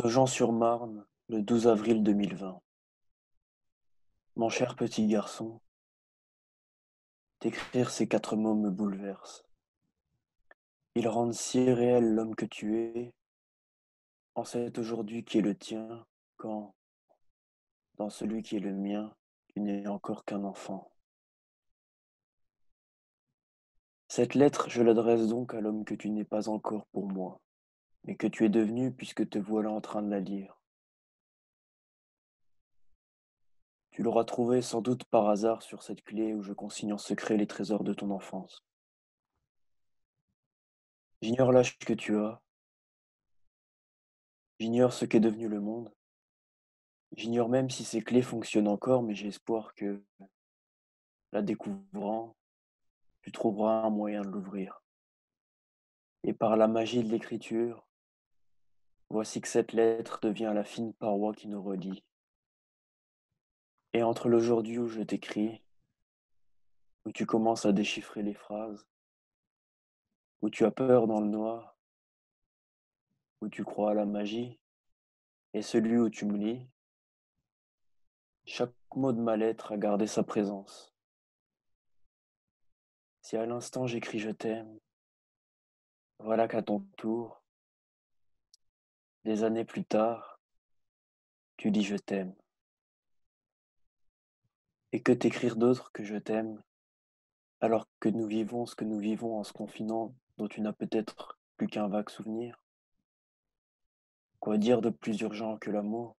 Nogent-sur-Marne, le 12 avril 2020. Mon cher petit garçon, t'écrire ces 4 mots me bouleverse. Ils rendent si réel l'homme que tu es, en cet aujourd'hui qui est le tien, quand, dans celui qui est le mien, tu n'es encore qu'un enfant. Cette lettre, je l'adresse donc à l'homme que tu n'es pas encore pour moi, mais que tu es devenu puisque te voilà en train de la lire. Tu l'auras trouvé sans doute par hasard sur cette clé où je consigne en secret les trésors de ton enfance. J'ignore l'âge que tu as, j'ignore ce qu'est devenu le monde. J'ignore même si ces clés fonctionnent encore, mais j'ai espoir que, la découvrant, tu trouveras un moyen de l'ouvrir. Et par la magie de l'écriture, voici que cette lettre devient la fine paroi qui nous relie. Et entre l'aujourd'hui où je t'écris, où tu commences à déchiffrer les phrases, où tu as peur dans le noir, où tu crois à la magie, et celui où tu me lis, chaque mot de ma lettre a gardé sa présence. Si à l'instant j'écris je t'aime, voilà qu'à ton tour, des années plus tard, tu dis je t'aime. Et que t'écrire d'autre que je t'aime, alors que nous vivons ce que nous vivons en se confinant, dont tu n'as peut-être plus qu'un vague souvenir? Quoi dire de plus urgent que l'amour?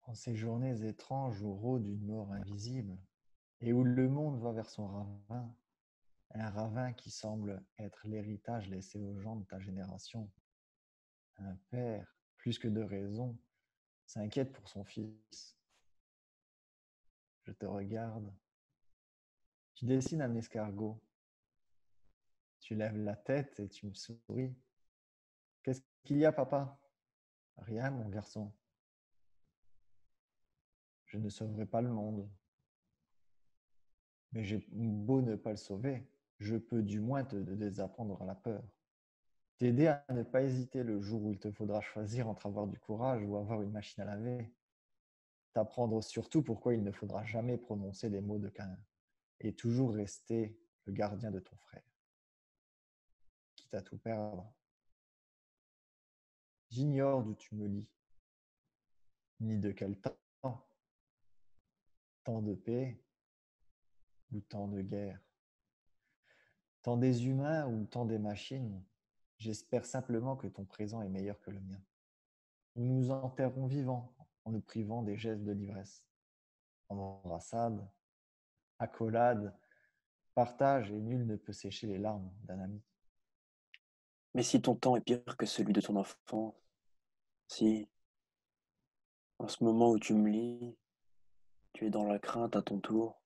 En ces journées étranges où rôde une mort invisible, et où le monde va vers son ravin, un ravin qui semble être l'héritage laissé aux gens de ta génération, un père, plus que de raison, s'inquiète pour son fils. Je te regarde, tu dessines un escargot, tu lèves la tête et tu me souris. Qu'est-ce qu'il y a, papa? Rien, mon garçon. Je ne sauverai pas le monde, mais j'ai beau ne pas le sauver, je peux du moins te désapprendre la peur. T'aider à ne pas hésiter le jour où il te faudra choisir entre avoir du courage ou avoir une machine à laver. T'apprendre surtout pourquoi il ne faudra jamais prononcer les mots de Caïn et toujours rester le gardien de ton frère, quitte à tout perdre. J'ignore d'où tu me lis, ni de quel temps, temps de paix ou temps de guerre, temps des humains ou temps des machines. J'espère simplement que ton présent est meilleur que le mien. Nous nous enterrons vivants en nous privant des gestes de l'ivresse. Embrassade, accolade, partage, et nul ne peut sécher les larmes d'un ami. Mais si ton temps est pire que celui de ton enfant, si, en ce moment où tu me lis, tu es dans la crainte à ton tour,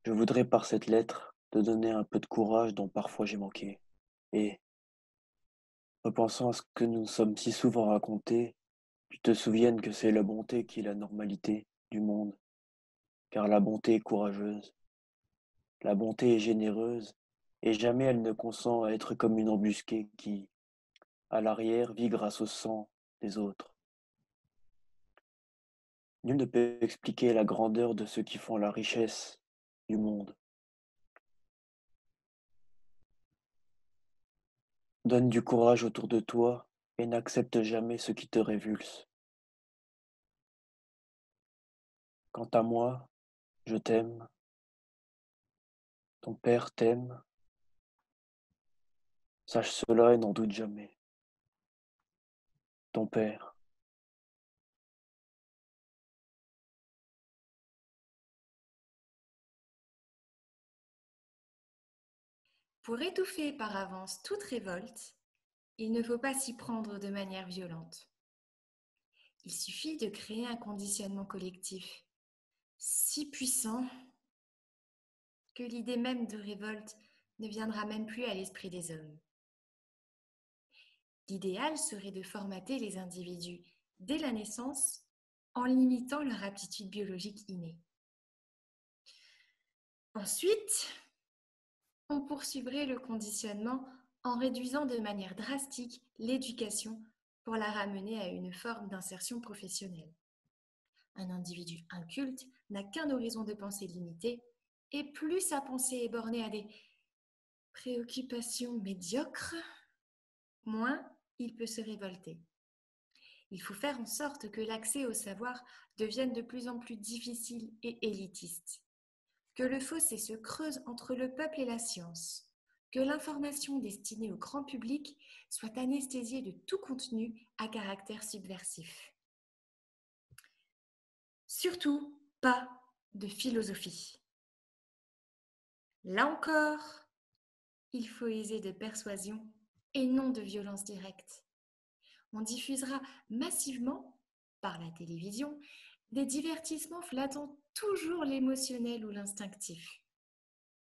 je voudrais par cette lettre te donner un peu de courage dont parfois j'ai manqué. Et, repensant à ce que nous nous sommes si souvent raconté, tu te souviennes que c'est la bonté qui est la normalité du monde, car la bonté est courageuse, la bonté est généreuse, et jamais elle ne consent à être comme une embusquée qui, à l'arrière, vit grâce au sang des autres. Nul ne peut expliquer la grandeur de ceux qui font la richesse du monde. Donne du courage autour de toi et n'accepte jamais ce qui te révulse. Quant à moi, je t'aime, ton père t'aime, sache cela et n'en doute jamais. Ton père. Pour étouffer par avance toute révolte, il ne faut pas s'y prendre de manière violente. Il suffit de créer un conditionnement collectif si puissant que l'idée même de révolte ne viendra même plus à l'esprit des hommes. L'idéal serait de formater les individus dès la naissance en limitant leur aptitude biologique innée. Ensuite, on poursuivrait le conditionnement en réduisant de manière drastique l'éducation pour la ramener à une forme d'insertion professionnelle. Un individu inculte n'a qu'un horizon de pensée limité, et plus sa pensée est bornée à des préoccupations médiocres, moins il peut se révolter. Il faut faire en sorte que l'accès au savoir devienne de plus en plus difficile et élitiste, que le fossé se creuse entre le peuple et la science, que l'information destinée au grand public soit anesthésiée de tout contenu à caractère subversif. Surtout, pas de philosophie. Là encore, il faut user de persuasion et non de violence directe. On diffusera massivement, par la télévision, des divertissements flattant toujours l'émotionnel ou l'instinctif.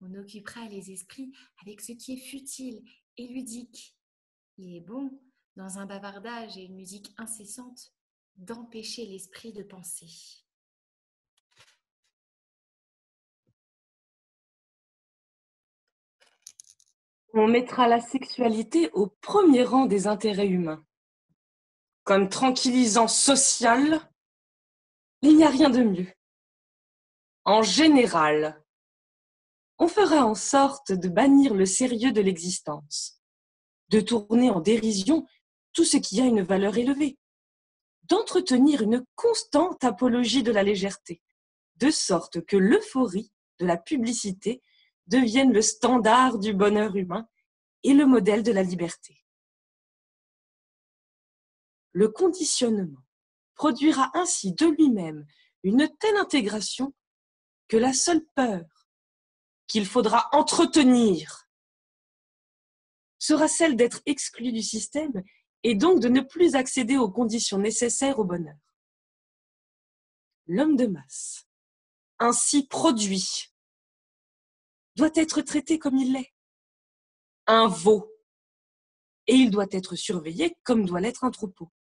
On occupera les esprits avec ce qui est futile et ludique. Il est bon, dans un bavardage et une musique incessante, d'empêcher l'esprit de penser. On mettra la sexualité au premier rang des intérêts humains. Comme tranquillisant social, il n'y a rien de mieux. En général, on fera en sorte de bannir le sérieux de l'existence, de tourner en dérision tout ce qui a une valeur élevée, d'entretenir une constante apologie de la légèreté, de sorte que l'euphorie de la publicité devienne le standard du bonheur humain et le modèle de la liberté. Le conditionnement produira ainsi de lui-même une telle intégration que la seule peur qu'il faudra entretenir sera celle d'être exclu du système et donc de ne plus accéder aux conditions nécessaires au bonheur. L'homme de masse, ainsi produit, doit être traité comme il l'est, un veau, et il doit être surveillé comme doit l'être un troupeau.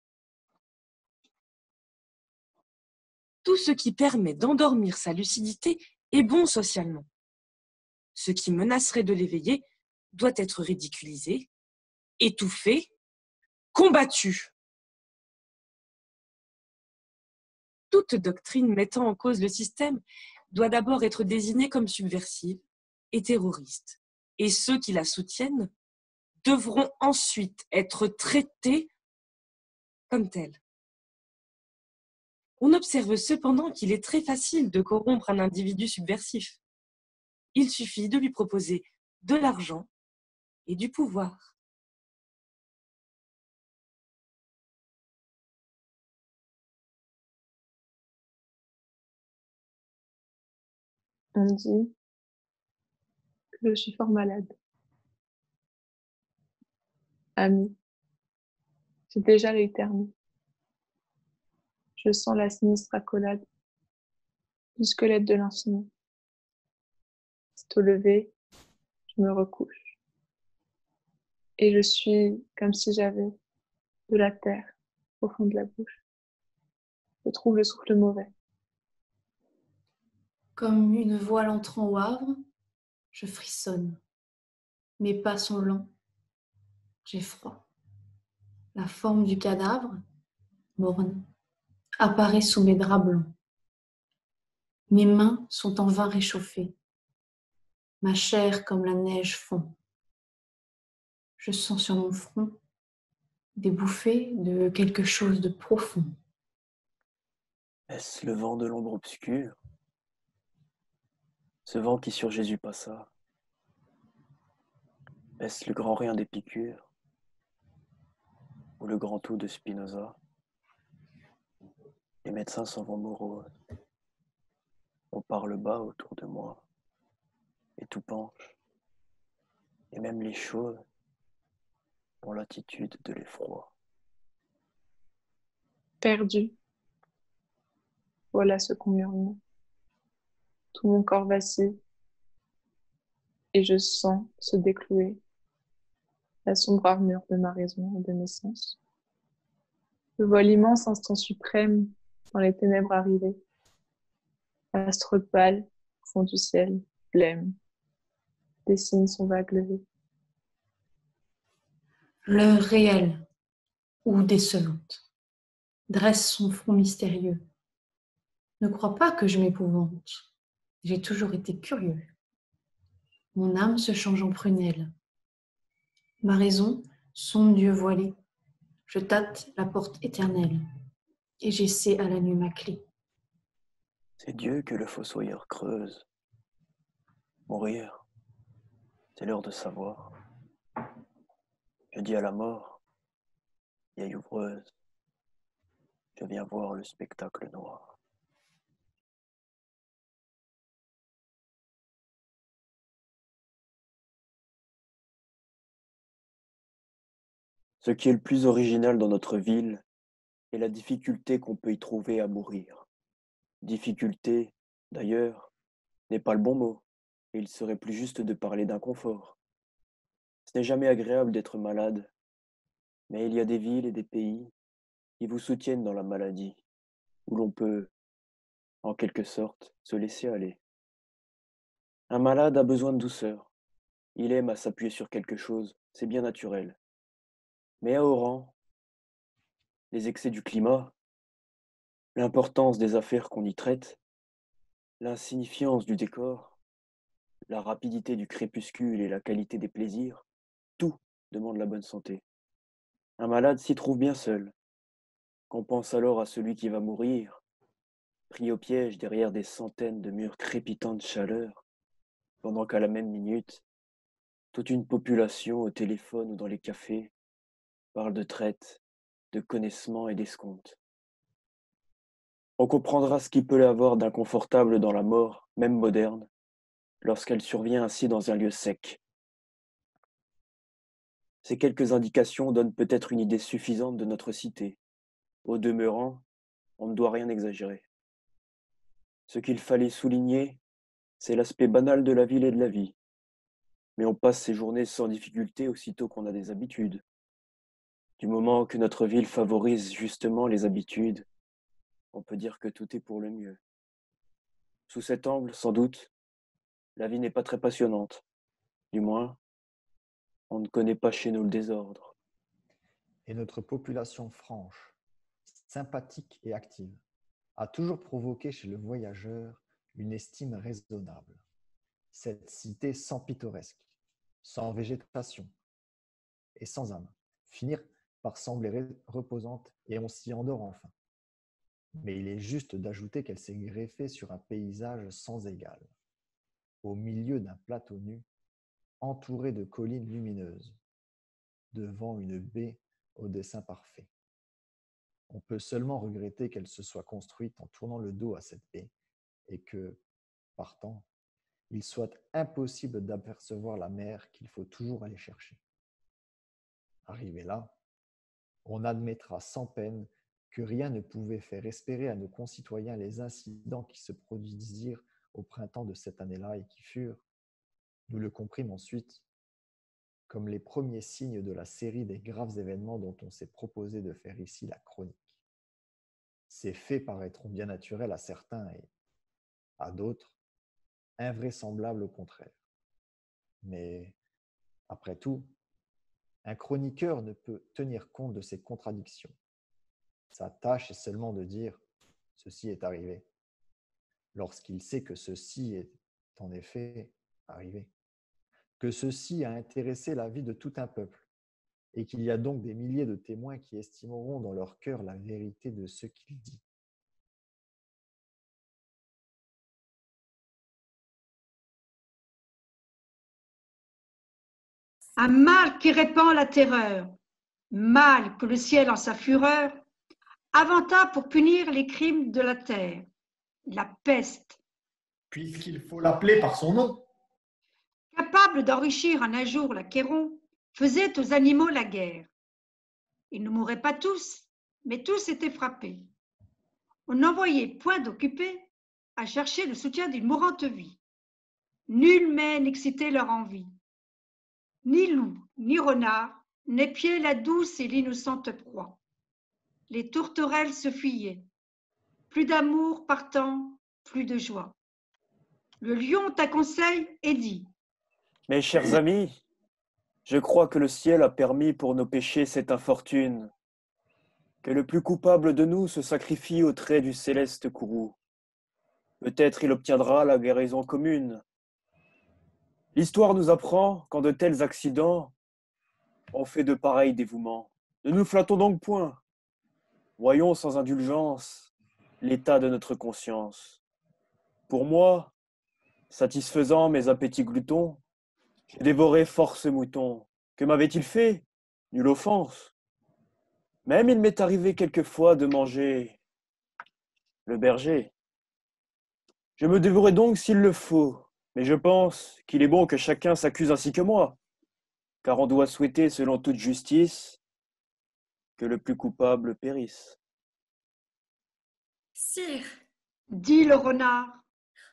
Tout ce qui permet d'endormir sa lucidité est bon socialement. Ce qui menacerait de l'éveiller doit être ridiculisé, étouffé, combattu. Toute doctrine mettant en cause le système doit d'abord être désignée comme subversive et terroriste, et ceux qui la soutiennent devront ensuite être traités comme tels. On observe cependant qu'il est très facile de corrompre un individu subversif. Il suffit de lui proposer de l'argent et du pouvoir. On dit que je suis fort malade. Ami, j'ai déjà l'œil terni. Je sens la sinistre accolade du squelette de l'infini. C'est au lever, je me recouche. Et je suis comme si j'avais de la terre au fond de la bouche. Je trouve le souffle mauvais. Comme une voile entrant au Havre, je frissonne. Mes pas sont lents. J'ai froid. La forme du cadavre, morne, apparaît sous mes draps blancs. Mes mains sont en vain réchauffées. Ma chair comme la neige fond. Je sens sur mon front des bouffées de quelque chose de profond. Est-ce le vent de l'ombre obscure? Ce vent qui sur Jésus passa? Est-ce le grand rien d'Épicure? Ou le grand tout de Spinoza? Les médecins s'en vont moroses. On parle bas autour de moi. Et tout penche. Et même les choses ont l'attitude de l'effroi. Perdu. Voilà ce qu'on murmure. Tout mon corps vacille. Et je sens se déclouer la sombre armure de ma raison et de mes sens. Je vois l'immense instant suprême dans les ténèbres arrivées. Astre pâle, au fond du ciel, blême, dessine son vague levé. L'heure réelle, ou décelante, dresse son front mystérieux. Ne crois pas que je m'épouvante, j'ai toujours été curieux. Mon âme se change en prunelle. Ma raison, sombre Dieu voilé, je tâte la porte éternelle, et j'essaie à la nuit ma clé. C'est Dieu que le fossoyeur creuse. Mourir, c'est l'heure de savoir. Je dis à la mort, vieille ouvreuse, je viens voir le spectacle noir. Ce qui est le plus original dans notre ville est la difficulté qu'on peut y trouver à mourir. Difficulté, d'ailleurs, n'est pas le bon mot, et il serait plus juste de parler d'inconfort. Ce n'est jamais agréable d'être malade, mais il y a des villes et des pays qui vous soutiennent dans la maladie, où l'on peut, en quelque sorte, se laisser aller. Un malade a besoin de douceur, il aime à s'appuyer sur quelque chose, c'est bien naturel. Mais à Oran, les excès du climat, l'importance des affaires qu'on y traite, l'insignifiance du décor, la rapidité du crépuscule et la qualité des plaisirs, tout demande la bonne santé. Un malade s'y trouve bien seul. Qu'on pense alors à celui qui va mourir, pris au piège derrière des centaines de murs crépitants de chaleur, pendant qu'à la même minute, toute une population au téléphone ou dans les cafés parle de traite, de connaissement et d'escompte. On comprendra ce qu'il peut y avoir d'inconfortable dans la mort, même moderne, lorsqu'elle survient ainsi dans un lieu sec. Ces quelques indications donnent peut-être une idée suffisante de notre cité. Au demeurant, on ne doit rien exagérer. Ce qu'il fallait souligner, c'est l'aspect banal de la ville et de la vie. Mais on passe ses journées sans difficulté aussitôt qu'on a des habitudes. Du moment que notre ville favorise justement les habitudes, on peut dire que tout est pour le mieux. Sous cet angle, sans doute, la vie n'est pas très passionnante. Du moins, on ne connaît pas chez nous le désordre. Et notre population franche, sympathique et active, a toujours provoqué chez le voyageur une estime raisonnable. Cette cité sans pittoresque, sans végétation et sans âme, finir par sembler reposante et on s'y endort enfin. Mais il est juste d'ajouter qu'elle s'est greffée sur un paysage sans égal, au milieu d'un plateau nu, entouré de collines lumineuses, devant une baie au dessin parfait. On peut seulement regretter qu'elle se soit construite en tournant le dos à cette baie et que, partant, il soit impossible d'apercevoir la mer qu'il faut toujours aller chercher. Arrivé là, on admettra sans peine que rien ne pouvait faire espérer à nos concitoyens les incidents qui se produisirent au printemps de cette année-là et qui furent, nous le comprîmes ensuite, comme les premiers signes de la série des graves événements dont on s'est proposé de faire ici la chronique. Ces faits paraîtront bien naturels à certains et, à d'autres, invraisemblables au contraire. Mais, après tout, un chroniqueur ne peut tenir compte de ces contradictions. Sa tâche est seulement de dire « ceci est arrivé », lorsqu'il sait que ceci est en effet arrivé, que ceci a intéressé la vie de tout un peuple, et qu'il y a donc des milliers de témoins qui estimeront dans leur cœur la vérité de ce qu'il dit. Un mal qui répand la terreur, mal que le ciel en sa fureur inventa pour punir les crimes de la terre, la peste. Puisqu'il faut l'appeler par son nom. Capable d'enrichir en un jour l'Achéron, faisait aux animaux la guerre. Ils ne mouraient pas tous, mais tous étaient frappés. On n'envoyait point d'occupés à chercher le soutien d'une mourante vie. Nul mets n'excitait leur envie. Ni loup, ni renard n'épiaient la douce et l'innocente proie. Les tourterelles se fuyaient. Plus d'amour partant, plus de joie. Le lion t'acconseille et dit : Mes chers amis, je crois que le ciel a permis pour nos péchés cette infortune. Que le plus coupable de nous se sacrifie au trait du céleste courroux. Peut-être il obtiendra la guérison commune. L'histoire nous apprend qu'en de tels accidents, on fait de pareils dévouements. Ne nous flattons donc point. Voyons sans indulgence l'état de notre conscience. Pour moi, satisfaisant mes appétits gloutons, j'ai dévoré force mouton. Que m'avait-il fait? Nulle offense. Même il m'est arrivé quelquefois de manger le berger. Je me dévorerai donc s'il le faut, mais je pense qu'il est bon que chacun s'accuse ainsi que moi, car on doit souhaiter, selon toute justice, que le plus coupable périsse. Sire, Dit le renard.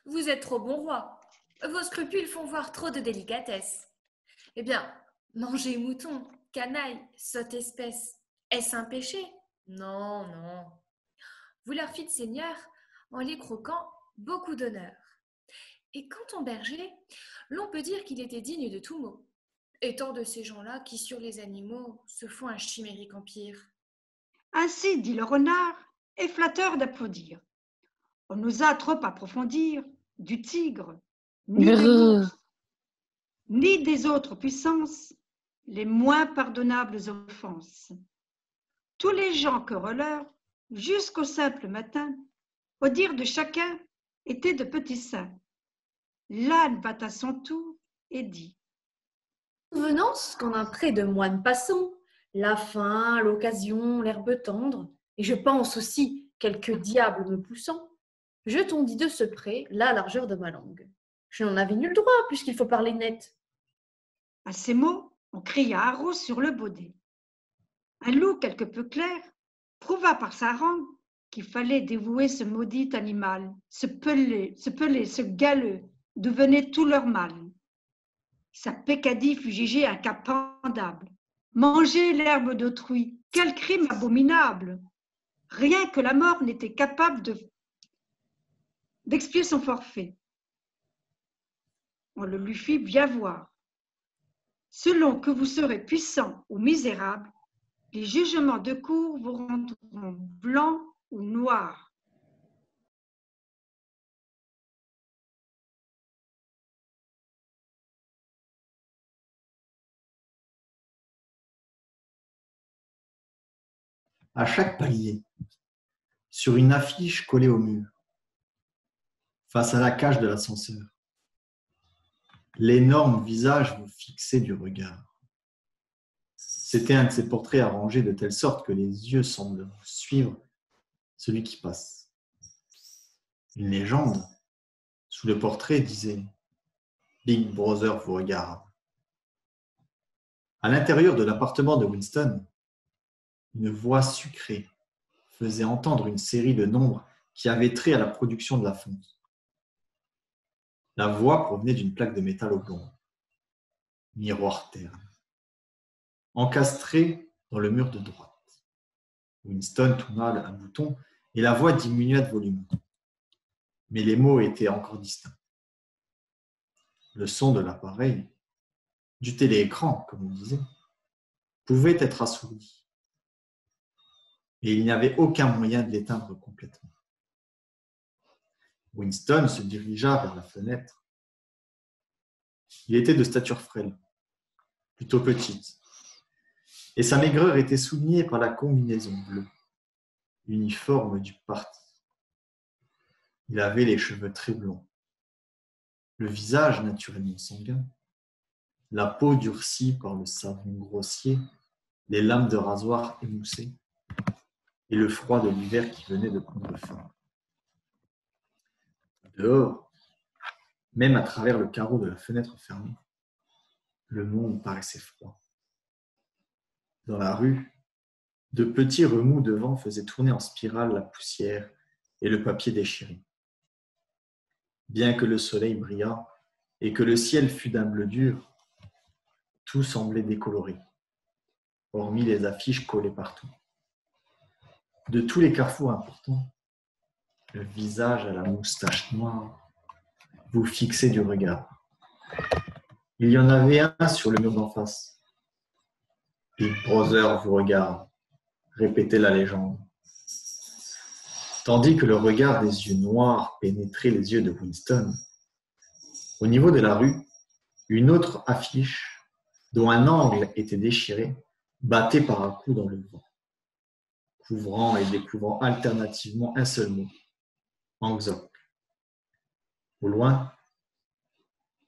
vous êtes trop bon roi. Vos scrupules font voir trop de délicatesse. Eh bien, manger mouton, canaille, sotte espèce, est-ce un péché? Non, non. Vous leur fîtes, Seigneur, en les croquant, beaucoup d'honneur. Et quant au berger, l'on peut dire qu'il était digne de tout mot, étant de ces gens-là qui, sur les animaux, se font un chimérique empire. Ainsi dit le renard, et flatteur d'applaudir. On n'osa trop approfondir du tigre, ni des monstres, ni des autres puissances, les moins pardonnables offenses. Tous les gens querelleurs, jusqu'au simple matin, au dire de chacun, étaient de petits saints. L'âne bat à son tour et dit: Convenance qu'en un pré de moine passant, la faim, l'occasion, l'herbe tendre, et je pense aussi quelques diables me poussant, je tondis de ce pré la largeur de ma langue. Je n'en avais nul droit, puisqu'il faut parler net. À ces mots, on cria à Rose sur le baudet. Un loup quelque peu clair prouva par sa rangue qu'il fallait dévouer ce maudit animal, ce pelé, ce galeux, devenait tout leur mal. Sa peccadille fut jugée incapendable. Manger l'herbe d'autrui, quel crime abominable! Rien que la mort n'était capable d'expier son forfait. On le lui fit bien voir. Selon que vous serez puissant ou misérable, les jugements de cour vous rendront blanc ou noir. À chaque palier, sur une affiche collée au mur, face à la cage de l'ascenseur, l'énorme visage vous fixait du regard. C'était un de ces portraits arrangés de telle sorte que les yeux semblent suivre celui qui passe. Une légende, sous le portrait, disait « Big Brother vous regarde ». À l'intérieur de l'appartement de Winston, une voix sucrée faisait entendre une série de nombres qui avaient trait à la production de la fonte. La voix provenait d'une plaque de métal oblong, miroir terne, encastrée dans le mur de droite. Winston tourna un bouton et la voix diminua de volume. Mais les mots étaient encore distincts. Le son de l'appareil, du téléécran, comme on disait, pouvait être assourdi. Et il n'y avait aucun moyen de l'éteindre complètement. Winston se dirigea vers la fenêtre. Il était de stature frêle, plutôt petite, et sa maigreur était soulignée par la combinaison bleue, uniforme du parti. Il avait les cheveux très blonds, le visage naturellement sanguin, la peau durcie par le savon grossier, les lames de rasoir émoussées, et le froid de l'hiver qui venait de prendre fin. Dehors, même à travers le carreau de la fenêtre fermée, le monde paraissait froid. Dans la rue, de petits remous de vent faisaient tourner en spirale la poussière et le papier déchiré. Bien que le soleil brillât et que le ciel fût d'un bleu dur, tout semblait décoloré, hormis les affiches collées partout. De tous les carrefours importants, le visage à la moustache noire vous fixait du regard. Il y en avait un sur le mur d'en face. Big Brother vous regarde. répétait la légende. Tandis que le regard des yeux noirs pénétrait les yeux de Winston, au niveau de la rue, une autre affiche, dont un angle était déchiré, battait par un coup dans le vent, couvrant et découvrant alternativement un seul mot, Angzok. Au loin,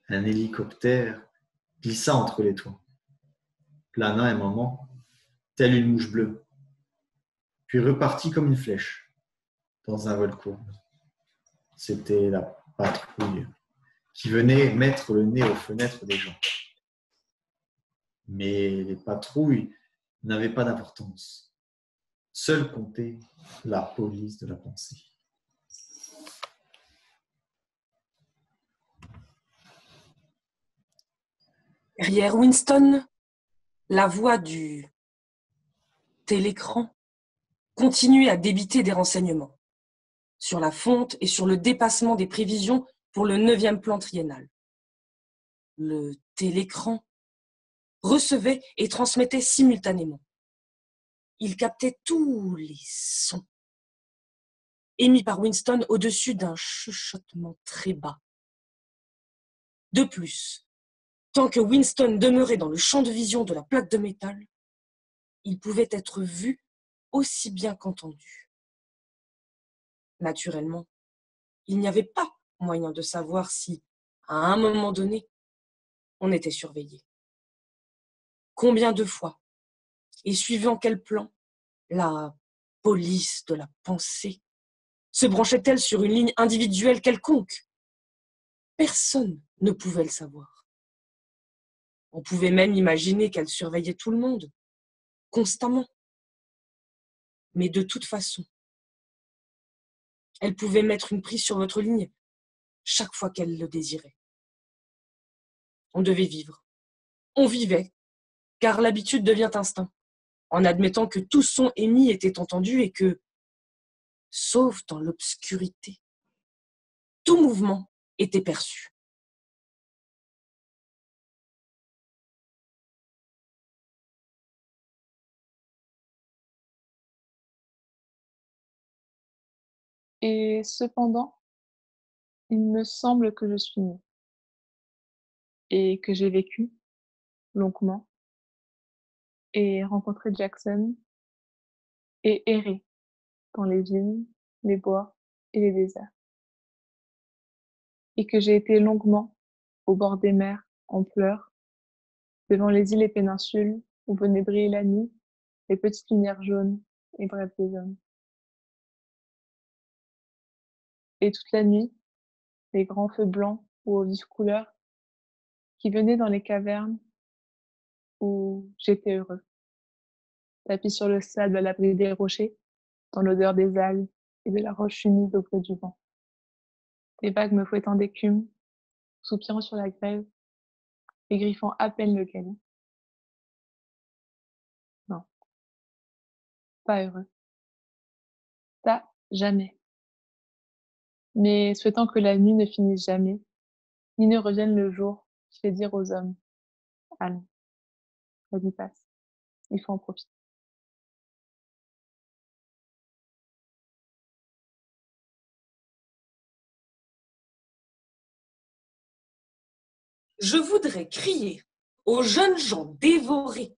un hélicoptère glissa entre les toits, plana un moment, telle une mouche bleue, puis repartit comme une flèche, dans un vol courbe. C'était la patrouille qui venait mettre le nez aux fenêtres des gens. Mais les patrouilles n'avaient pas d'importance. Seule comptait la police de la pensée. Derrière Winston, la voix du télécran continuait à débiter des renseignements sur la fonte et sur le dépassement des prévisions pour le 9e plan triennal. Le télécran recevait et transmettait simultanément. Il captait tous les sons émis par Winston au-dessus d'un chuchotement très bas. De plus, tant que Winston demeurait dans le champ de vision de la plaque de métal, il pouvait être vu aussi bien qu'entendu. Naturellement, il n'y avait pas moyen de savoir si, à un moment donné, on était surveillé. Combien de fois, et suivant quel plan, la police de la pensée se branchait-elle sur une ligne individuelle quelconque? Personne ne pouvait le savoir. On pouvait même imaginer qu'elle surveillait tout le monde, constamment. Mais de toute façon, elle pouvait mettre une prise sur votre ligne chaque fois qu'elle le désirait. On devait vivre. On vivait, car l'habitude devient instinct, en admettant que tout son émis était entendu et que, sauf dans l'obscurité, tout mouvement était perçu. Et cependant, il me semble que je suis née et que j'ai vécu longuement et rencontré Jackson et erré dans les vignes, les bois et les déserts. Et que j'ai été longuement au bord des mers en pleurs, devant les îles et péninsules où venait briller la nuit, les petites lumières jaunes et brèves des hommes. Et toute la nuit, les grands feux blancs ou aux vives couleurs qui venaient dans les cavernes où j'étais heureux. Tapis sur le sable à l'abri des rochers, dans l'odeur des algues et de la roche humide au gré du vent. Des vagues me fouettant d'écume, soupirant sur la grève et griffant à peine le galion. Non, pas heureux. Ça, jamais. Mais souhaitant que la nuit ne finisse jamais, ni ne revienne le jour qui fait dire aux hommes: allons, la vie passe, il faut en profiter. Je voudrais crier aux jeunes gens dévorés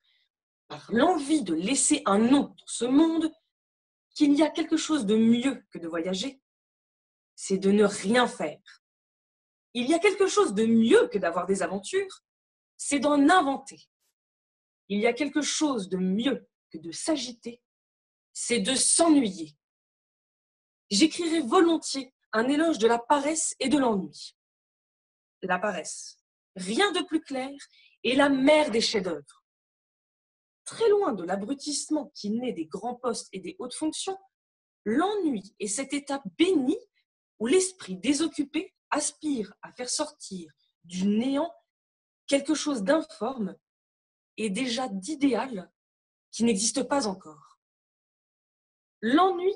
par l'envie de laisser un nom dans ce monde qu'il y a quelque chose de mieux que de voyager, c'est de ne rien faire. Il y a quelque chose de mieux que d'avoir des aventures, c'est d'en inventer. Il y a quelque chose de mieux que de s'agiter, c'est de s'ennuyer. J'écrirai volontiers un éloge de la paresse et de l'ennui. La paresse, rien de plus clair, est la mère des chefs-d'œuvre. Très loin de l'abrutissement qui naît des grands postes et des hautes fonctions, l'ennui est cet état béni où l'esprit désoccupé aspire à faire sortir du néant quelque chose d'informe et déjà d'idéal qui n'existe pas encore. L'ennui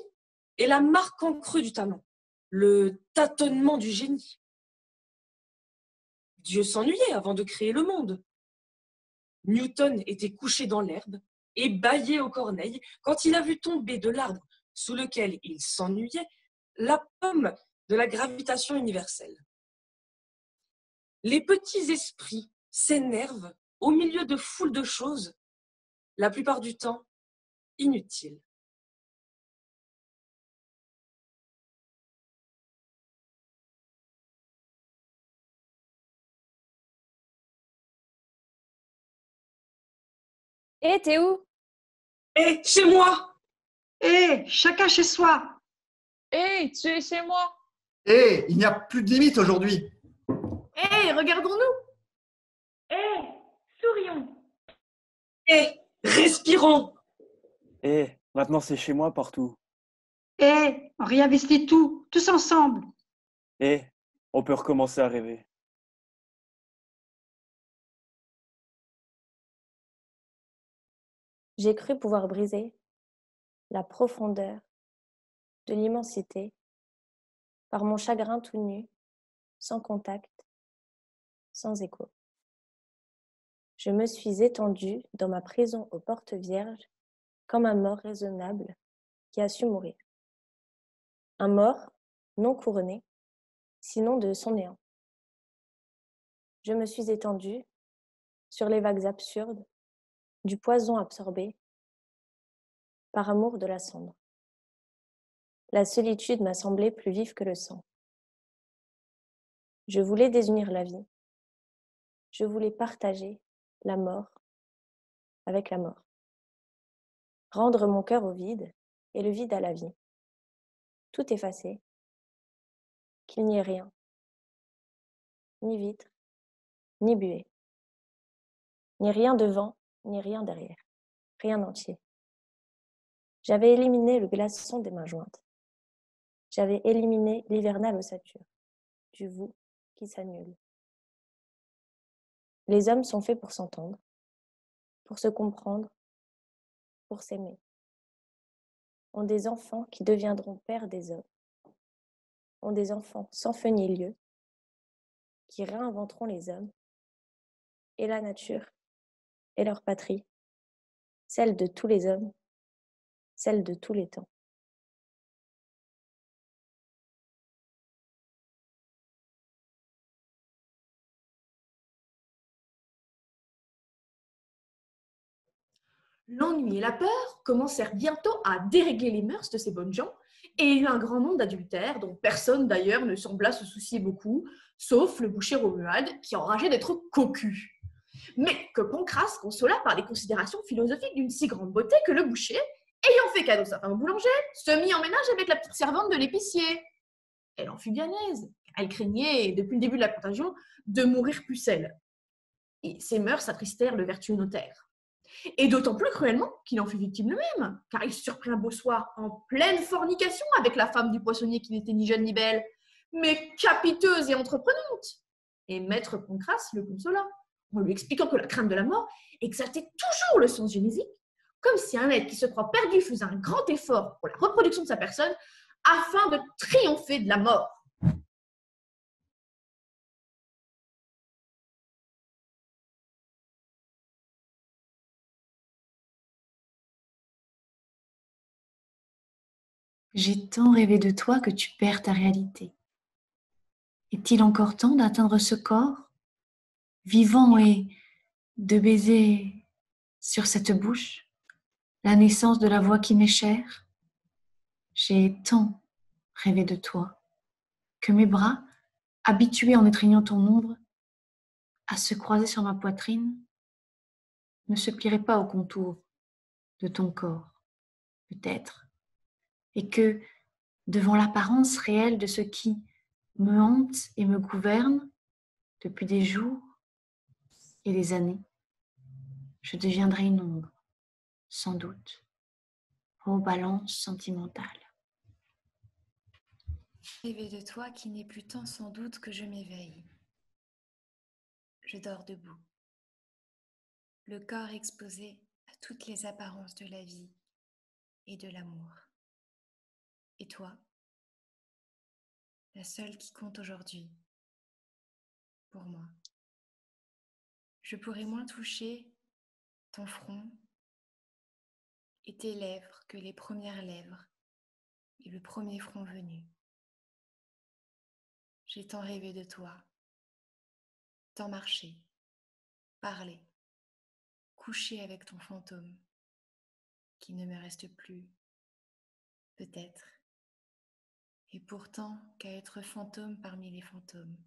est la marque en creux du talent, le tâtonnement du génie. Dieu s'ennuyait avant de créer le monde. Newton était couché dans l'herbe et bâillait aux corneilles quand il a vu tomber de l'arbre sous lequel il s'ennuyait la pomme de la gravitation universelle. Les petits esprits s'énervent au milieu de foules de choses, la plupart du temps inutiles. Hé, t'es où? Et chez moi! Hé, chacun chez soi. Hé, tu es chez moi. Hé, il n'y a plus de limite aujourd'hui. Hé, regardons-nous. Hé, sourions. Et respirons! Eh, maintenant c'est chez moi partout. Hé, on réinvestit tout, tous ensemble. Eh, on peut recommencer à rêver. J'ai cru pouvoir briser la profondeur de l'immensité par mon chagrin tout nu, sans contact, sans écho. Je me suis étendue dans ma prison aux portes vierges comme un mort raisonnable qui a su mourir. Un mort non couronné, sinon de son néant. Je me suis étendue sur les vagues absurdes du poison absorbé par amour de la cendre. La solitude m'a semblé plus vive que le sang. Je voulais désunir la vie. Je voulais partager la mort avec la mort. Rendre mon cœur au vide et le vide à la vie. Tout effacer, qu'il n'y ait rien, ni vitre, ni buée, ni rien devant, ni rien derrière, rien entier. J'avais éliminé le glaçon des mains jointes. J'avais éliminé l'hivernale ossature, du vous qui s'annule. Les hommes sont faits pour s'entendre, pour se comprendre, pour s'aimer. Ont des enfants qui deviendront pères des hommes. Ont des enfants sans feu ni lieu, qui réinventeront les hommes et la nature et leur patrie, celle de tous les hommes, celle de tous les temps. L'ennui et la peur commencèrent bientôt à dérégler les mœurs de ces bonnes gens, et il y eut un grand nombre d'adultères, dont personne d'ailleurs ne sembla se soucier beaucoup, sauf le boucher Romuald, qui enrageait d'être cocu. Mais que Pancrace consola par les considérations philosophiques d'une si grande beauté que le boucher, ayant fait cadeau sa femme au boulanger, se mit en ménage avec la petite servante de l'épicier. Elle en fut bien aise, car elle craignait, depuis le début de la contagion, de mourir pucelle. Et ses mœurs attristèrent le vertueux notaire. Et d'autant plus cruellement qu'il en fut victime lui-même, car il surprit un beau soir en pleine fornication avec la femme du poissonnier qui n'était ni jeune ni belle, mais capiteuse et entreprenante. Et maître Pancrace le consola, en lui expliquant que la crainte de la mort exaltait toujours le sens génésique, comme si un être qui se croit perdu faisait un grand effort pour la reproduction de sa personne afin de triompher de la mort. J'ai tant rêvé de toi que tu perds ta réalité. Est-il encore temps d'atteindre ce corps, vivant et de baiser sur cette bouche la naissance de la voix qui m'est chère? J'ai tant rêvé de toi que mes bras, habitués en étreignant ton ombre, à se croiser sur ma poitrine, ne se plieraient pas au contour de ton corps, peut-être, et que, devant l'apparence réelle de ce qui me hante et me gouverne depuis des jours et des années, je deviendrai une ombre, sans doute, aux balances sentimentales. Rêver de toi qui n'est plus tant sans doute que je m'éveille. Je dors debout, le corps exposé à toutes les apparences de la vie et de l'amour. Et toi, la seule qui compte aujourd'hui, pour moi. Je pourrais moins toucher ton front, et tes lèvres que les premières lèvres et le premier front venu. J'ai tant rêvé de toi, tant marché, parlé, couché avec ton fantôme, qui ne me reste plus, peut-être, et pourtant qu'à être fantôme parmi les fantômes,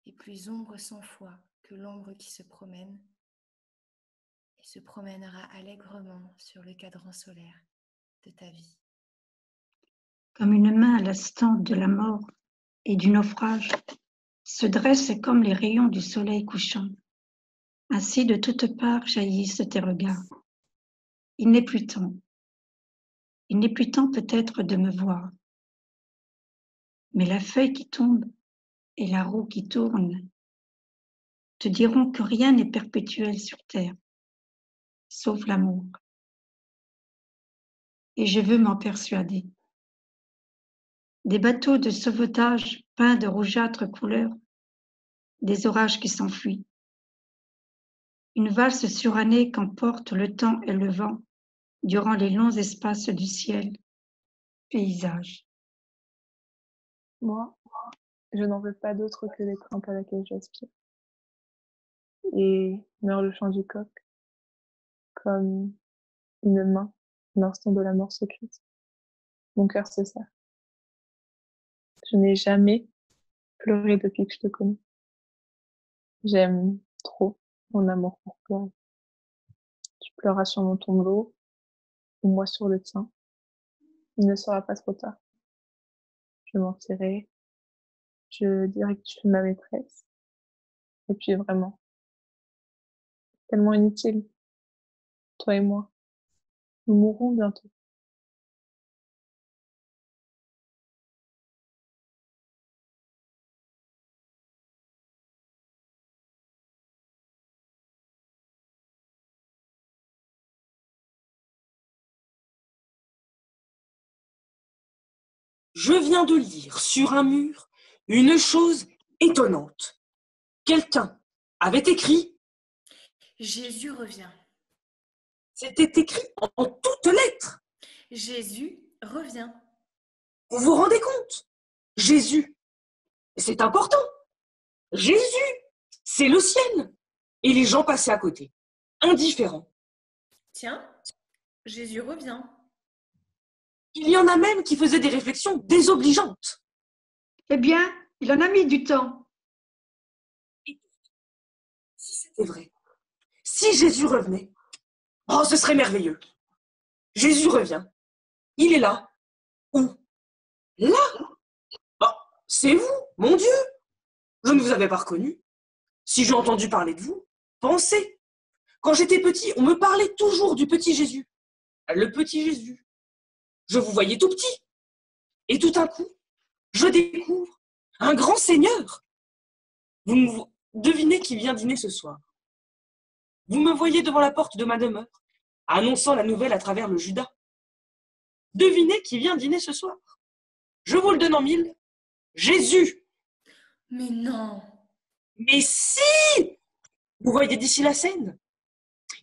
et plus ombre 100 fois que l'ombre qui se promène, et se promènera allègrement sur le cadran solaire de ta vie. Comme une main à l'instant de la mort et du naufrage, se dresse comme les rayons du soleil couchant. Ainsi de toutes parts jaillissent tes regards. Il n'est plus temps. Il n'est plus temps peut-être de me voir. Mais la feuille qui tombe et la roue qui tourne te diront que rien n'est perpétuel sur terre, sauf l'amour. Et je veux m'en persuader. Des bateaux de sauvetage peints de rougeâtres couleurs, des orages qui s'enfuient. Une valse surannée qu'emporte le temps et le vent durant les longs espaces du ciel. Paysage. Moi, je n'en veux pas d'autre que l'étreinte à laquelle j'aspire. Et meurt le chant du coq, comme une main, l'instant de la mort secrète. Mon cœur se serre. Je n'ai jamais pleuré depuis que je te connais. J'aime trop mon amour pour pleurer. Tu pleuras sur mon tombeau, ou moi sur le tien. Il ne sera pas trop tard. Je mentirai, je dirai que tu es ma maîtresse. Et puis vraiment, tellement inutile, toi et moi. Nous mourrons bientôt. Je viens de lire sur un mur une chose étonnante. Quelqu'un avait écrit Jésus revient. C'était écrit en toutes lettres. Jésus revient. Vous vous rendez compte? Jésus, c'est important. Jésus, c'est le ciel. Et les gens passaient à côté, indifférents. Tiens, Jésus revient. Il y en a même qui faisaient des réflexions désobligeantes. Eh bien, il en a mis du temps. Si c'était vrai, si Jésus revenait, oh, ce serait merveilleux. Jésus revient. Il est là. Où? Là. Oh, c'est vous, mon Dieu. Je ne vous avais pas reconnu. Si j'ai entendu parler de vous, pensez. Quand j'étais petit, on me parlait toujours du petit Jésus. Le petit Jésus. Je vous voyais tout petit. Et tout d'un coup, je découvre un grand Seigneur. Vous devinez qui vient dîner ce soir. Vous me voyez devant la porte de ma demeure, annonçant la nouvelle à travers le Judas. Devinez qui vient dîner ce soir. Je vous le donne en mille. Jésus. Mais non. Mais si! Vous voyez d'ici la scène.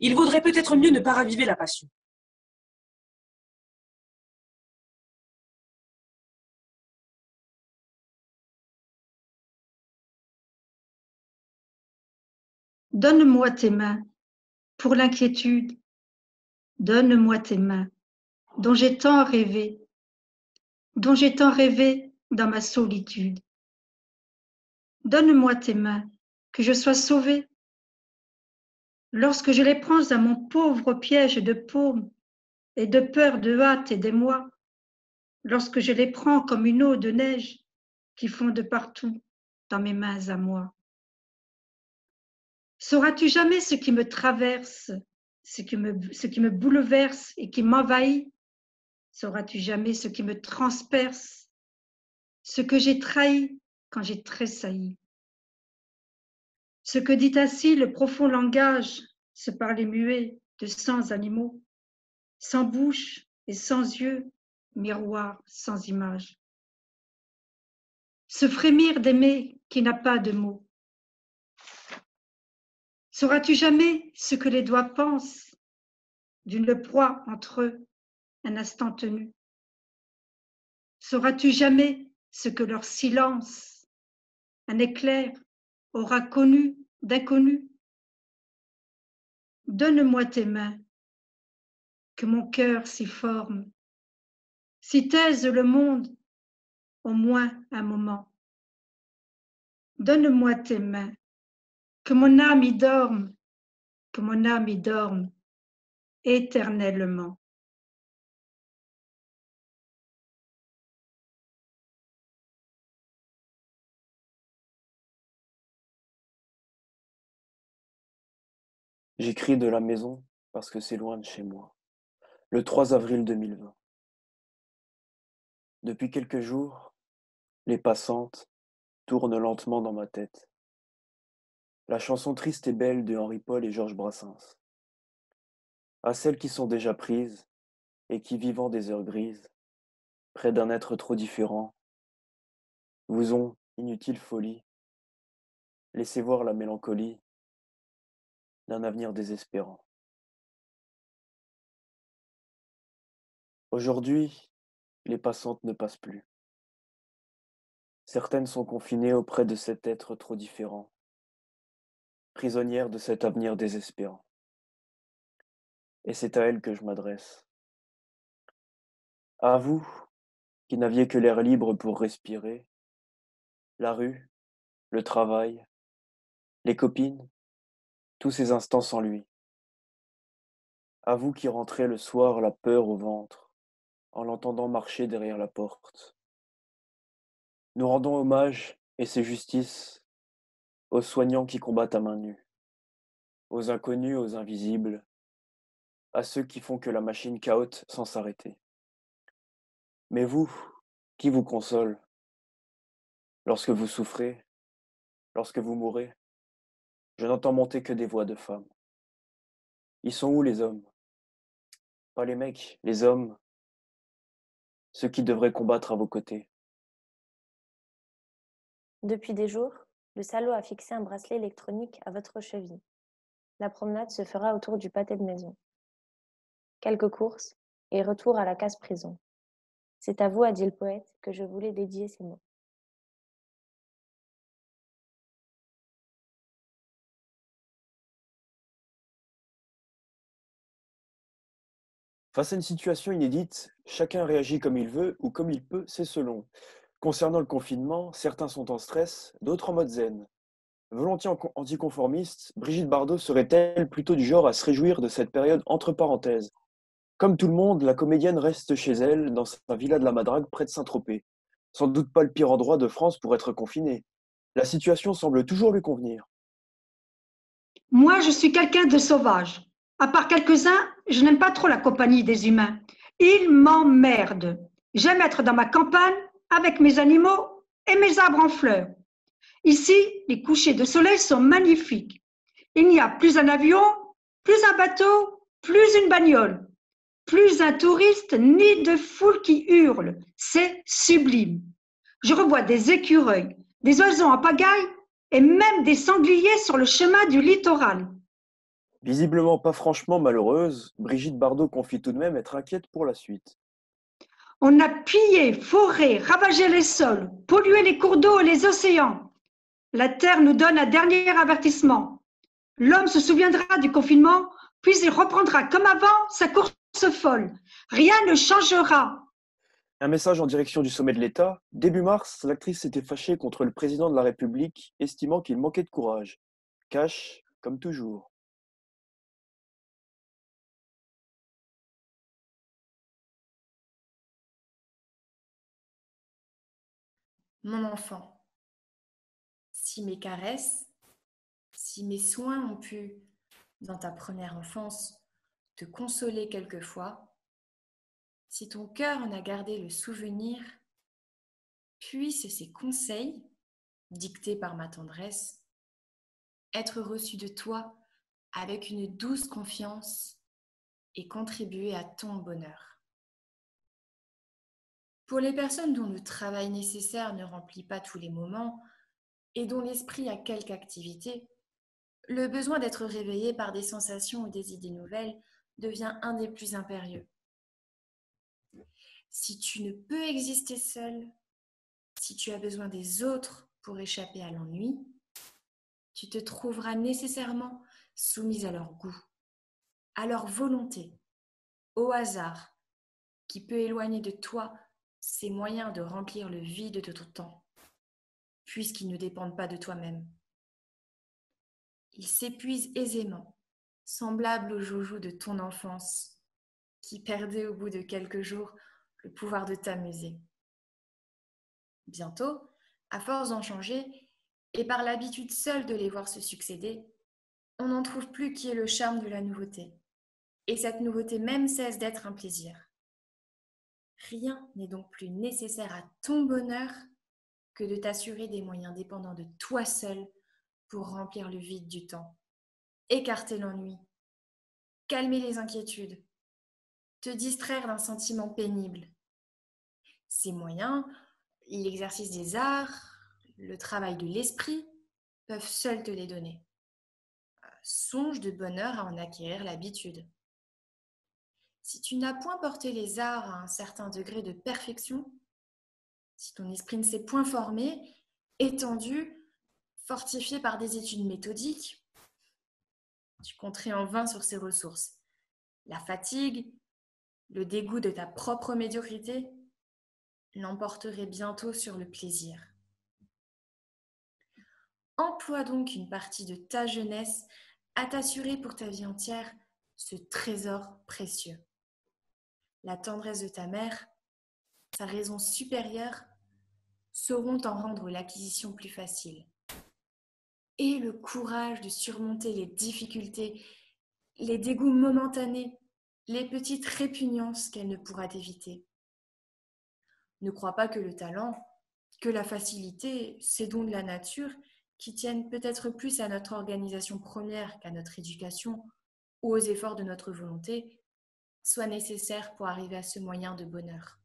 Il vaudrait peut-être mieux ne pas raviver la passion. Donne-moi tes mains pour l'inquiétude. Donne-moi tes mains dont j'ai tant rêvé dans ma solitude. Donne-moi tes mains, que je sois sauvée. Lorsque je les prends à mon pauvre piège de paume et de peur, de hâte et d'émoi, lorsque je les prends comme une eau de neige qui fond de partout dans mes mains à moi. Sauras-tu jamais ce qui me traverse, ce qui me bouleverse et qui m'envahit? Sauras-tu jamais ce qui me transperce, ce que j'ai trahi quand j'ai tressailli? Ce que dit ainsi le profond langage, ce parler muet de 100 animaux, sans bouche et sans yeux, miroir sans image. Ce frémir d'aimer qui n'a pas de mots. Sauras-tu jamais ce que les doigts pensent, d'une proie entre eux, un instant tenu. Sauras-tu jamais ce que leur silence, un éclair, aura connu d'inconnu? Donne-moi tes mains, que mon cœur s'y forme, si taise le monde au moins un moment. Donne-moi tes mains, que mon âme y dorme, que mon âme y dorme éternellement. J'écris de la maison parce que c'est loin de chez moi. Le 3 avril 2020. Depuis quelques jours, les passantes tournent lentement dans ma tête. La chanson triste et belle de Henri Paul et Georges Brassens. À celles qui sont déjà prises et qui, vivant des heures grises, près d'un être trop différent, vous ont, inutile folie, laissé voir la mélancolie d'un avenir désespérant. Aujourd'hui, les passantes ne passent plus. Certaines sont confinées auprès de cet être trop différent, prisonnières de cet avenir désespérant. Et c'est à elles que je m'adresse. À vous, qui n'aviez que l'air libre pour respirer, la rue, le travail, les copines, tous ces instants sans lui. À vous qui rentrez le soir la peur au ventre, en l'entendant marcher derrière la porte. Nous rendons hommage, et c'est justice, aux soignants qui combattent à main nue, aux inconnus, aux invisibles, à ceux qui font que la machine cahote sans s'arrêter. Mais vous, qui vous console, lorsque vous souffrez, lorsque vous mourrez, je n'entends monter que des voix de femmes. Ils sont où les hommes? Pas les mecs, les hommes, ceux qui devraient combattre à vos côtés. Depuis des jours, le salaud a fixé un bracelet électronique à votre cheville. La promenade se fera autour du pâté de maison. Quelques courses et retour à la case prison. C'est à vous, a dit le poète, que je voulais dédier ces mots. Face à une situation inédite, chacun réagit comme il veut ou comme il peut, c'est selon. Concernant le confinement, certains sont en stress, d'autres en mode zen. Volontiers anticonformiste, Brigitte Bardot serait-elle plutôt du genre à se réjouir de cette période entre parenthèses? Comme tout le monde, la comédienne reste chez elle, dans sa villa de la Madrague près de Saint-Tropez. Sans doute pas le pire endroit de France pour être confinée. La situation semble toujours lui convenir. Moi, je suis quelqu'un de sauvage. À part quelques-uns, je n'aime pas trop la compagnie des humains. Ils m'emmerdent. J'aime être dans ma campagne avec mes animaux et mes arbres en fleurs. Ici, les couchers de soleil sont magnifiques. Il n'y a plus un avion, plus un bateau, plus une bagnole, plus un touriste, ni de foule qui hurle. C'est sublime. Je revois des écureuils, des oiseaux en pagaille et même des sangliers sur le chemin du littoral. Visiblement pas franchement malheureuse, Brigitte Bardot confie tout de même être inquiète pour la suite. On a pillé, foré, ravagé les sols, pollué les cours d'eau et les océans. La Terre nous donne un dernier avertissement. L'homme se souviendra du confinement, puis il reprendra comme avant sa course folle. Rien ne changera. Un message en direction du sommet de l'État. Début mars, l'actrice s'était fâchée contre le président de la République, estimant qu'il manquait de courage. Cash, comme toujours. Mon enfant, si mes caresses, si mes soins ont pu, dans ta première enfance, te consoler quelquefois, si ton cœur en a gardé le souvenir, puissent ces conseils, dictés par ma tendresse, être reçus de toi avec une douce confiance et contribuer à ton bonheur. Pour les personnes dont le travail nécessaire ne remplit pas tous les moments et dont l'esprit a quelque activité, le besoin d'être réveillé par des sensations ou des idées nouvelles devient un des plus impérieux. Si tu ne peux exister seul, si tu as besoin des autres pour échapper à l'ennui, tu te trouveras nécessairement soumise à leur goût, à leur volonté, au hasard, qui peut éloigner de toi ces moyens de remplir le vide de ton temps, puisqu'ils ne dépendent pas de toi-même. Ils s'épuisent aisément, semblables aux joujoux de ton enfance, qui perdaient au bout de quelques jours le pouvoir de t'amuser. Bientôt, à force d'en changer, et par l'habitude seule de les voir se succéder, on n'en trouve plus qui est le charme de la nouveauté. Et cette nouveauté même cesse d'être un plaisir. Rien n'est donc plus nécessaire à ton bonheur que de t'assurer des moyens dépendants de toi seul pour remplir le vide du temps, écarter l'ennui, calmer les inquiétudes, te distraire d'un sentiment pénible. Ces moyens, l'exercice des arts, le travail de l'esprit, peuvent seuls te les donner. Songe de bonne heure à en acquérir l'habitude. Si tu n'as point porté les arts à un certain degré de perfection, si ton esprit ne s'est point formé, étendu, fortifié par des études méthodiques, tu compterais en vain sur ces ressources. La fatigue, le dégoût de ta propre médiocrité l'emporterait bientôt sur le plaisir. Emploie donc une partie de ta jeunesse à t'assurer pour ta vie entière ce trésor précieux. La tendresse de ta mère, sa raison supérieure, sauront en rendre l'acquisition plus facile. Et le courage de surmonter les difficultés, les dégoûts momentanés, les petites répugnances qu'elle ne pourra t'éviter. Ne crois pas que le talent, que la facilité, ces dons de la nature, qui tiennent peut-être plus à notre organisation première qu'à notre éducation ou aux efforts de notre volonté, soient nécessaires pour arriver à ce moyen de bonheur.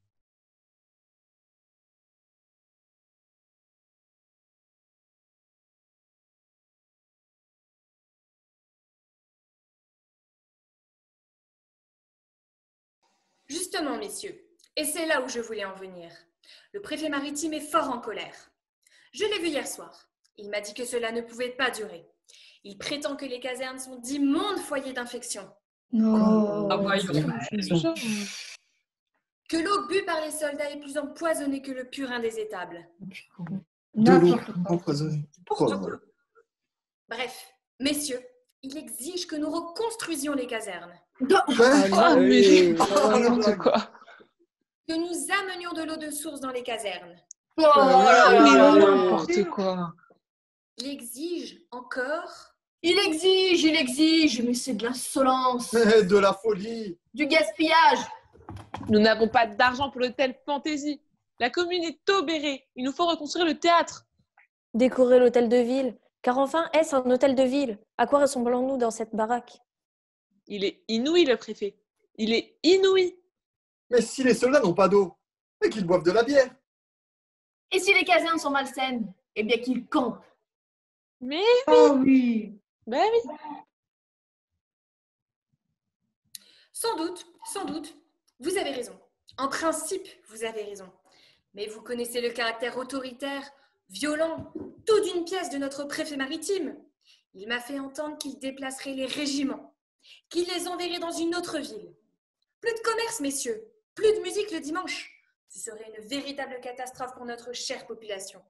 Justement, messieurs, et c'est là où je voulais en venir. Le préfet maritime est fort en colère. Je l'ai vu hier soir. Il m'a dit que cela ne pouvait pas durer. Il prétend que les casernes sont d'immondes foyers d'infection. Non. Que l'eau bue par les soldats est plus empoisonnée que le purin des étables. De l'eau empoisonnée. Bref, messieurs, il exige que nous reconstruisions les casernes. N'importe quoi. Que nous amenions de l'eau de source dans les casernes. N'importe quoi. Il exige encore... Il exige, mais c'est de l'insolence. De la folie. Du gaspillage. Nous n'avons pas d'argent pour l'hôtel Fantaisie. La commune est obérée. Il nous faut reconstruire le théâtre. Décorer l'hôtel de ville. Car enfin, est-ce un hôtel de ville? À quoi ressemblons-nous dans cette baraque? Il est inouï, le préfet. Il est inouï. Mais si les soldats n'ont pas d'eau, et qu'ils boivent de la bière. Et si les casernes sont malsaines, eh bien qu'ils campent. Mais Oh oui. ben oui. Sans doute, vous avez raison. En principe, vous avez raison. Mais vous connaissez le caractère autoritaire, violent, tout d'une pièce de notre préfet maritime. Il m'a fait entendre qu'il déplacerait les régiments, qu'il les enverrait dans une autre ville. Plus de commerce, messieurs, plus de musique le dimanche. Ce serait une véritable catastrophe pour notre chère population.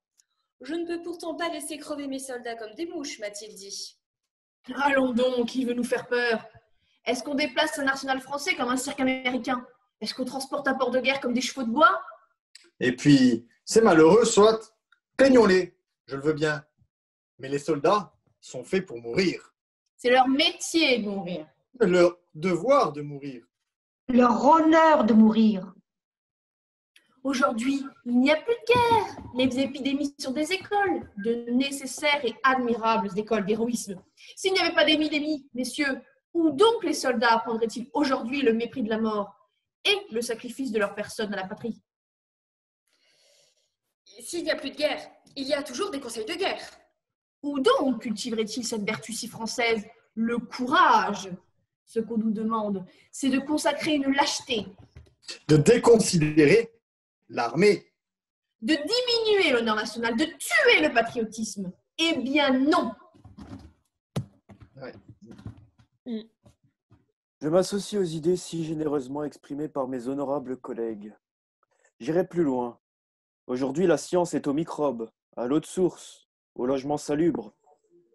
Je ne peux pourtant pas laisser crever mes soldats comme des mouches, m'a-t-il dit. Allons donc, qui veut nous faire peur? Est-ce qu'on déplace un arsenal français comme un cirque américain? Est-ce qu'on transporte un port de guerre comme des chevaux de bois? Et puis, c'est malheureux, soit. Plaignons-les, je le veux bien. Mais les soldats sont faits pour mourir. C'est leur métier de mourir. Leur devoir de mourir. Leur honneur de mourir. Aujourd'hui, il n'y a plus de guerre. Les épidémies sont des écoles, de nécessaires et admirables écoles d'héroïsme. S'il n'y avait pas d'épidémie, messieurs, où donc les soldats apprendraient-ils aujourd'hui le mépris de la mort et le sacrifice de leur personne à la patrie? S'il n'y a plus de guerre, il y a toujours des conseils de guerre. Où donc cultiveraient-ils cette vertu si française, le courage? Ce qu'on nous demande, c'est de consacrer une lâcheté, De déconsidérer l'armée. de diminuer l'honneur national, de tuer le patriotisme. Eh bien non! Je m'associe aux idées si généreusement exprimées par mes honorables collègues. J'irai plus loin. Aujourd'hui, la science est aux microbes, à l'eau de source, au logement salubre,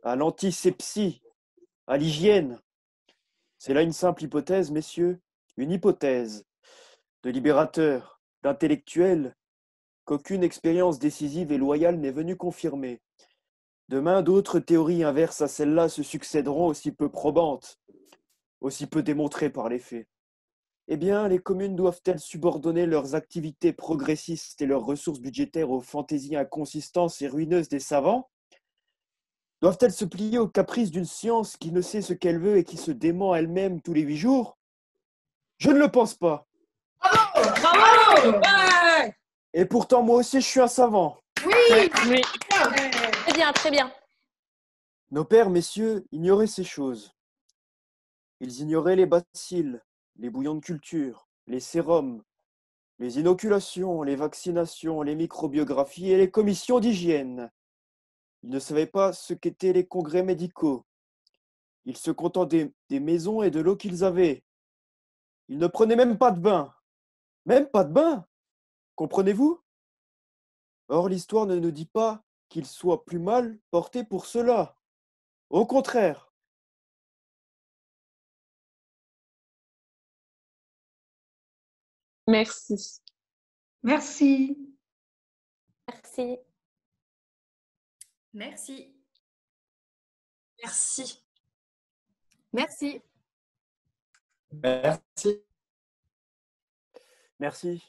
à l'antisepsie, à l'hygiène. C'est là une simple hypothèse, messieurs, une hypothèse de libérateur, d'intellectuel, qu'aucune expérience décisive et loyale n'est venue confirmer. Demain, d'autres théories inverses à celle-là se succéderont aussi peu probantes, aussi peu démontrées par les faits. Eh bien, les communes doivent-elles subordonner leurs activités progressistes et leurs ressources budgétaires aux fantaisies inconsistantes et ruineuses des savants? Doivent-elles se plier aux caprices d'une science qui ne sait ce qu'elle veut et qui se dément elle-même tous les 8 jours? Je ne le pense pas. Bravo! Ouais! Et pourtant, moi aussi, je suis un savant. Oui! Oui. Très bien, très bien. Nos pères, messieurs, ignoraient ces choses. Ils ignoraient les bacilles, les bouillons de culture, les sérums, les inoculations, les vaccinations, les microbiographies et les commissions d'hygiène. Ils ne savaient pas ce qu'étaient les congrès médicaux. Ils se contentaient des maisons et de l'eau qu'ils avaient. Ils ne prenaient même pas de bain. Même pas de bain, comprenez-vous? Or, l'histoire ne nous dit pas qu'ils soient plus mal portés pour cela. Au contraire. Merci. Merci. Merci. Merci. Merci. Merci. Merci. Merci.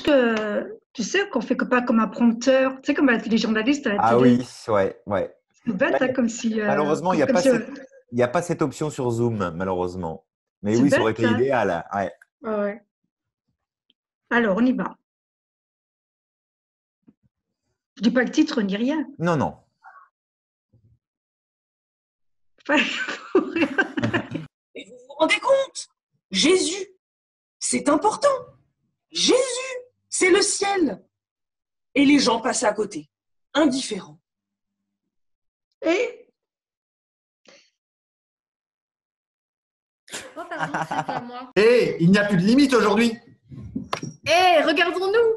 Que, tu sais qu'on fait que pas comme un prompteur, tu sais, comme les journalistes à la Ah télé. oui, ouais, ouais. C'est bête, hein, comme si. Malheureusement, il n'y a, comme pas si, il y a pas cette option sur Zoom, malheureusement. Mais c'est oui, ça aurait bête, été hein. idéal. Ouais. Ouais. Alors, on y va. Je dis pas le titre ni rien. Non, non. Et vous vous rendez compte? Jésus, c'est important. Jésus, c'est le ciel. Et les gens passent à côté, indifférents. Et Oh, pardon, c'est pas moi. Hé, il n'y a plus de limite aujourd'hui. Hé, regardons-nous!